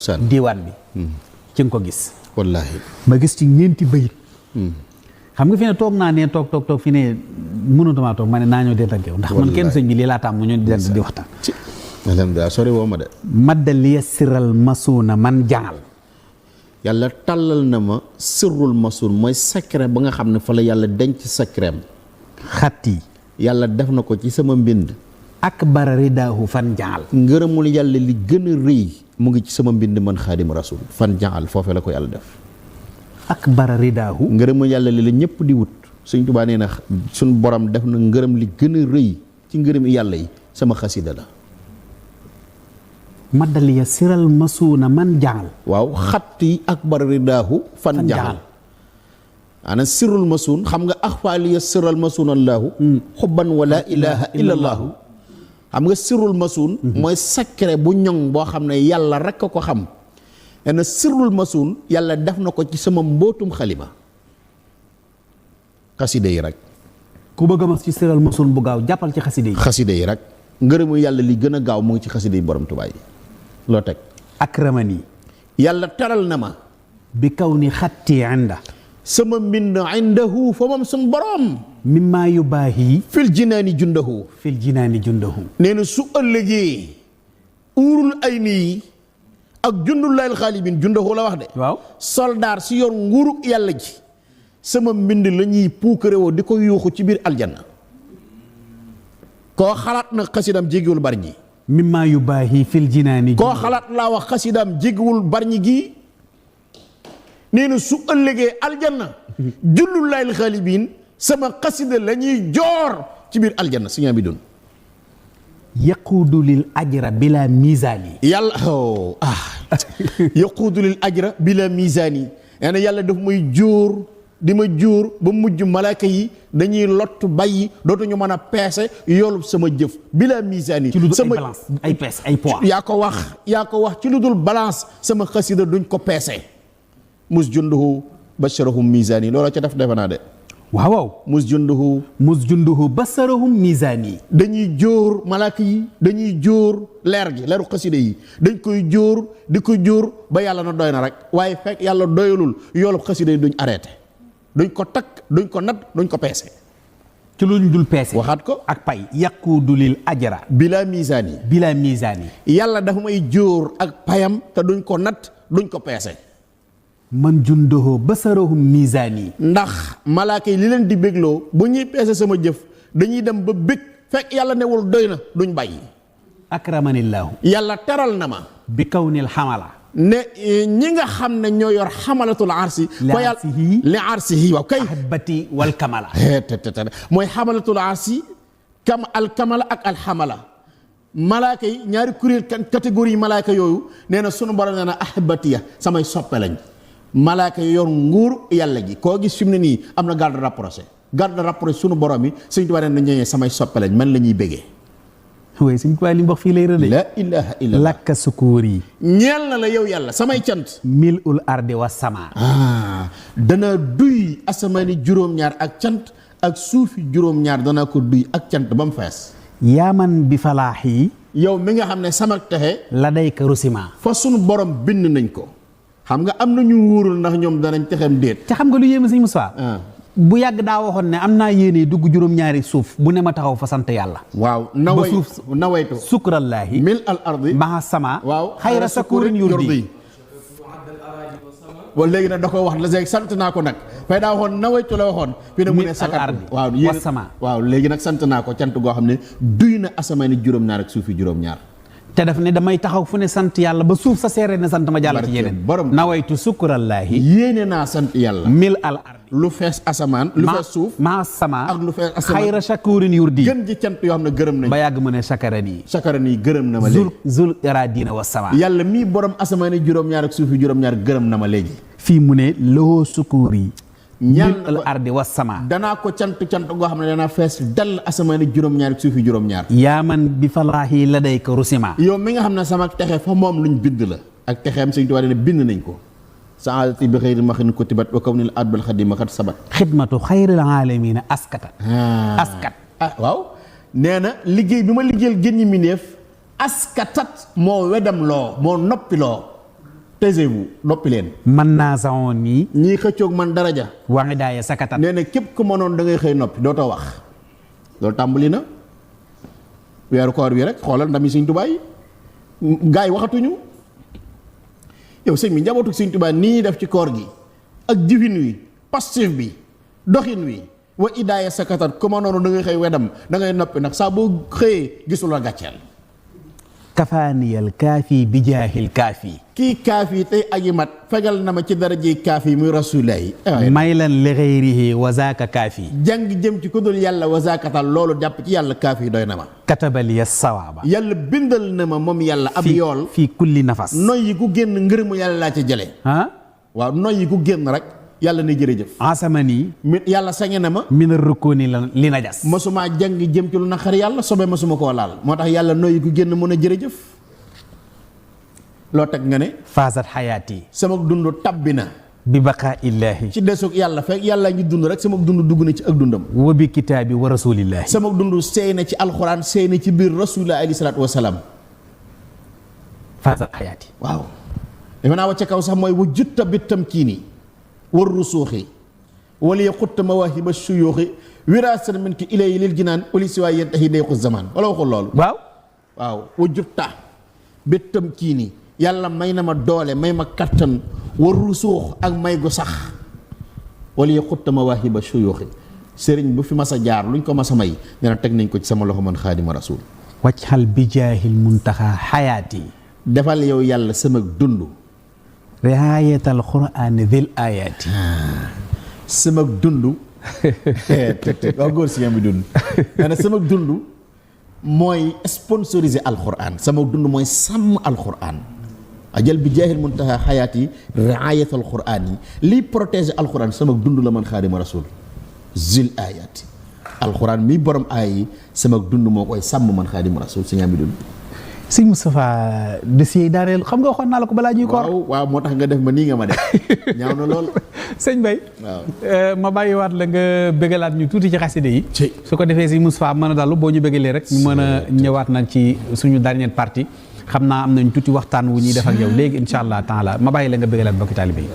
diwaan bi ci nga ko gis wallaahi ma gis ci ñeenti bayit xam nga fi ne toog naa ne toog fi ne mënutuma toog ma ne naa ñëw dend ak yow ndax man kenn sëñ bi lii laa taam mu ñu dend di waxtaan alhamdulilah sori woo ma de maddal yassiral masuuna man jaal yàlla tàllal na ma sirrul masuun mooy secret ba nga xam ne fa la yàlla denc secret xat yi yàlla def na ko ci sama mbind akbar ridaahu fan jaal ngërëmul yàlla li gën a rëy mu ngi ci sama mbind man xaadim rasul fan jaal foofee la ko yàlla def akbar ridaahu ngërëmul yàlla li la ñëpp di wut Sëñ Tuubaa nee na suñ borom def na ngërëm li gën a rëy ci ngërëm yàlla yi sama xasida la maddal yassiral masuuna man jaal waaw xat yi akbar ridaahu fan jaal ana sirrul masuun xam nga axfaaliya sirral masuun allaahu xubban wala ilaha illa allaahu xam nga sirrul masuun mooy secret bu ñoŋ boo xam ne yàlla rekk a ko xam ena sirrul masuun yàlla def na ko ci sama mbootum xalima xaside yi rek ku bëgg a mas ci siral masuun bu gaaw jàppal ci xaside yi xaside yi rek ngërëmu yàlla li gën a gaaw mu ngi ci xaside yi borom Tuubaa yi loo teg akramani yàlla teral na ma bi kaw ni xatti inda sama mbind indahu fa moom suñ borom mimmaa yubaahi fil jinaani jundahu fil jinaani jundahu nee na su ëllëgee uurul ay nii ak jundullaahil xaalibin jundahu la wax de waaw soldaar si yor nguuru yàlla ji sama mbind la ñuy puukare woo di ko yuuxu ci biir aljanna koo xalaat na xasidaam jéggiwul bari ñi mimmaa yubaahi fil jinaani koo xalaat laa wax xasidaam jéggiwul bari ñi gii nee na su ëllëgee aljanna jundullaahil xaalibin sama xasida la ñuy joor ci biir aljanna si ñaa bi doon yaquudu lil ajra bila misaani yàlla yaquudu lil ajra bila misaani nee na yàlla daf may jóor di ma jóor ba mujj malaaka yi dañuy lott bàyyi dootuñu mën a peese yoolub sama jëf bila misaani ci lu dul sama ay balance ay peese ay poids yaa ko wax ci lu dul balance sama xasida duñ ko peese mus junduhu basharahum misaani looloo ca def defe naa de waaw mus junduhu basarahum misaani dañuy jóor malaaka yi dañuy jóor leer gi leeru xasida yi dañ koy jóor di ko jóor ba yàlla na doy na rek waaye fekk yàlla doyalul yoolub xasida yi duñ arrêté duñ ko takk duñ ko nat duñ ko peese ci lu ñu dul peese waxaat ko ak pay yaquudu lil ajra bila misaani bila misaani yàlla dafa may jóor ak payam te duñ ko nat duñ ko peese man junduhu basarahum misaani ndax malaaka yi li leen di bégloo bu ñuy peese sama jëf dañuy dem ba bég fekk yàlla newul doy na duñ bàyyi akramanillaahu yàlla teral na ma bi kawnil xamala ne ñi nga xam ne ñoo yor xamalatul arsi ko yàlla li arsihi waaw kay ahbati wal kamala te mooy xamalatul arsi al kamala ak al xamala malaaka yi ñaari kuréel catégorie malaaka yooyu nee na sunu borom nee na ahbatiya samay soppe lañ malaaka yi yor nguur yàlla gi koo gis fi mu ne nii am na garde rapproché sunu borom yi Sëñ Tuubaa nee na ñëwee samay soppe lañ man la ñuy bégee waaye Sëñ Tuubaa li mu wax fii lay rëdd la ilaha illallah lakka sukuur yi ñeel na la yow yàlla samay cant mil ul ardi wa sama dana duy asamaani juróom-ñaar ak cant ak suufi juróom-ñaar danaa ko duy ak cant ba mu fees yaaman bi falaax yi yow mi nga xam ne sama texe la day ka rusima fa sunu borom bind nañ ko xam nga am na ñu wóorul ndax ñoom danañ texem déet te xam nga lu yéeme Sëñ Moussa bu yàgg daa waxoon ne am naa yéene dugg juróom-ñaari suuf bu ne ma taxaw fa sant yàlla waaw nawaytu sukrallaahi mil al ardi maha sama waaw xayra sakurin yurdi wala léegi nag da ko wax la léegi sant naa ko nag fay daa waxoon nawaytu la waxoon fi ne mu ne sakat waaw yéen sama waaw léegi nag sant naa ko cant goo xam ne duy na asamaani juróom-ñaar ak suufi juróom-ñaar te daf ne damay taxaw fu ne sant yàlla ba suuf sa seere ne sant ma jàll ci yeneen nawaytu sukrallaahi yéene naa sant yàlla mil al ardi lu fees asamaan lu fees suuf maa sama ak lu fees asamaan xayra shakurin yurdi gën ji cant yoo xam ne gërëm nañ ba yàgg mu ne sakaran yi gërëm na ma léegi zul iradina wa sama yàlla mii borom asamaani juróom-ñaar ak suufi juróom-ñaar gërëm na ma léegi fii mu ne loo sukuur yi ñaan al ardi wa sama danaa ko cant goo xam ne danaa fees dell asamaani juróom-ñaar ak suufi juróom-ñaar yaaman bi falaahi la day ko rusima yow mi nga xam ne sama texe fa moom luñ bind la ak texeem Sëñ Tuubaa ne bind nañ ko saadati bi xëyri maxin kutibat wa kaw nil adbal xadima xat sabat xidmatu xayril aalamiina askat waaw nee na liggéey bi ma liggéeyal génn mi neef askatat moo wedam loo moo noppi loo taisez-vous noppi leen. man naa saxoon nii. ñii xëccoog man daraja. waxi daaye sakatan. nee na képp ku mënoon da ngay xëy noppi dootoo wax loolu tàmbali na weeru koor bi rek xoolal ndami Sëñ Tuubaa yi gaa yi waxatuñu yow sëñ bi njabootu Sëñ Tuubaa nii def ci koor gi ak jëfin wi passif bi doxin wi wa idaaya sakatan ku mënoon da ngay xëy wedam da ngay noppi nag saa boo xëyee gisul la gàcceel. kafaaniyal kaafi bi jaahil kaafi. kii kaafi tey aji mat fegal na ma ci daraje kaafi muy rasulaay. maylan li xayrihi wa zaaka kaafi. jàng jëm ci ku dul yàlla wa zaakatal loolu jàpp ci yàlla kaafi doy na ma. katabal ya sawaaba. yàlla bindal na ma moom yàlla ab yool. fii kulli nafas. noyyi ku génn ngërëmu yàlla laa ca jëlee. waaw noyyi ku génn rek yàlla ne jërëjëf. asamani. yàlla sañe na ma. min rukuni li najas. masuma jàng jëm ci lu naqar yàlla sobe masuma koo laal moo tax yàlla noyyi ku génn mën a jërëjëf. loo teg nga ne. faasat xayaati. sama dund tabbi na. bi baqaa illaahi. ci desug yàlla fekk yàlla ngi dund rek sama dund dugg na ci ak dundam. wa bi kitaabi wa rasulillahi. sama dund seey na ci alxuraan seey na ci biir rasulillah alayhi salaatu wa salaam. faasat xayaati. waaw. defe naa wàcce kaw sax mooy wa jutta bi tamkiini war rusuuxi wala ya xutta mawaahiba suyuuxi wiraasan min ki ilay lil jinaan wali si waay yentahi dayqu zaman wala waxul loolu. waaw. waaw wa jutta bi tamkiini yàlla may na ma doole may ma kattan war rusuux ak may gu sax wala ya xutta mawaahiba suyuuxi sëriñ bu fi mas a jaar luñ ko mas a may nee na teg nañ ko ci sama loxo man xaadima rasul. waccal bi jaahil muntaxa xayaati. defal yow yàlla sama dund. riaayatal quraan dhil ayaati. sama dund. waaw góor si yam bi dund. nee na sama dund mooy sponsorisé alquran sama dund mooy sàmm alquran. ajal bi jaahil muntaha xayaati riaayatal quraan yi liy protéger alquran sama dund la man xaadima rasul. zil ayaati. alquran mi borom aay yi sama dund moo koy sàmm man xaadima rasul si yam bi dund. sëñ Moustapha dossier yi daaneel xam nga waxoon naa la ko balaa ñuy koor. waaw moo tax nga def ma nii nga ma def ñaaw na lool. sëñ Bay. waaw ma bàyyiwaat la nga bëggalaat ñu tuuti ci xaside yi. su ko defee sëñ Moustapha mën a dallu boo ñu bëggalee rek. ñu mën a ñëwaat nag ci suñu dernière partie xam naa am nañ tuuti waxtaan wu ñuy def ak yow léegi incha allah taala ma bàyyi la nga bëggalaat mbokki taalibe yi.